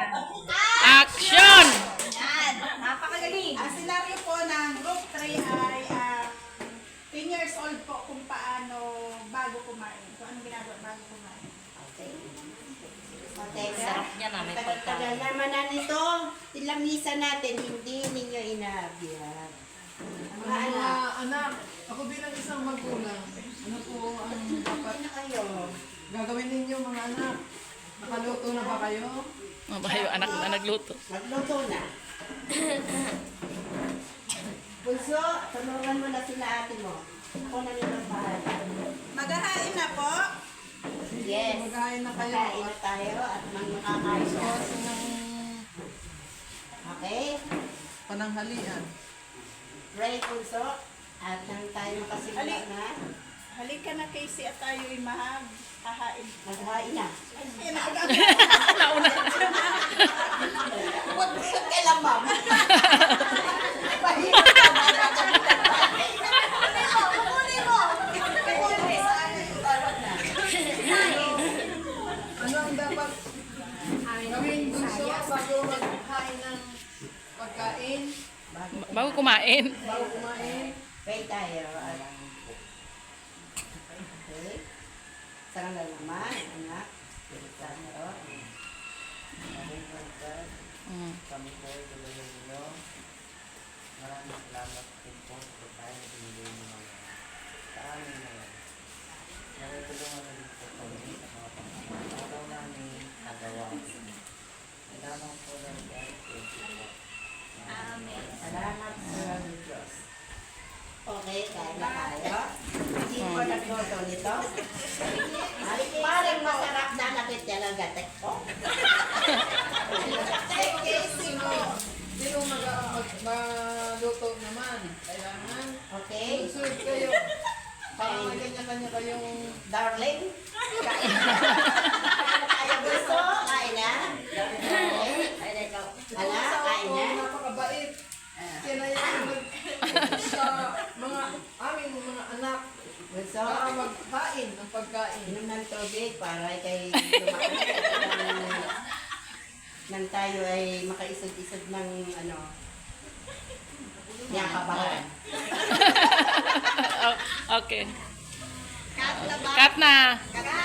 Action! Yan. Napakagaling. Ang senaryo po ng group 3 ay 10 years old po kung paano bago kumain. Kung anong ginagawa bago kumain. Sarap niya na, may Tagal naman na nito. Ilamisa natin, hindi ninyo inaabyan. Mga anak, anak, ako bilang isang magulang, ano po ang dapat ano kayo? gagawin ninyo mga anak? Nakaluto na ba kayo? Mabahay yung anak na nagluto. Magluto na. Bunso, tulungan mo na sila ate mo. Ako na nito bahala. Maghahain na po. Yes. Maghain na kayo. Magkain na tayo at makakain na. Kasi ng Okay? pananghalian. Pray, Bunso. At nang tayo makasimula na, Halika na Casey at tayo'y hahain. maghain na. Ay, nauna. Huwag mo yung kailang ma'am. Pahirap ka na. Kukunin mo. Tawag na. Ano ang dapat gawin bunso bago maghain ng pagkain? Bago kumain. Bago kumain? Pray tayo. Okay. Sarang na naman, anak. Tayo. Mm. Kami po ay tulungan ninyo. Maraming salamat din po sa pagkain na binigay mo naman sa amin ngayon. Nakitulungan na rin po kami sa mga pangalaw namin nagawa. Salamat po ng God. Thank you po. Amen. Salamat sa Diyos. Okay, kain na tayo. Hindi ko nagluto nito. Parang masarap na nakit niya lang gatek ko. Sino magluto naman? Kailangan Okay? susunod kayo. Para may kanya-kanya kayong Darling, kain na. Kain na gusto? Kain na? Okay? Ay, ikaw. Ala, kain na? Napakabait. Sila yung sa mga aming mga anak Gusto? para magkain ng pagkain. Inom ng tubig para kay lumakas nang tayo ay makaisod-isod ng ano, yakabahan. Okay. Cut na ba? Cut na. Cut na.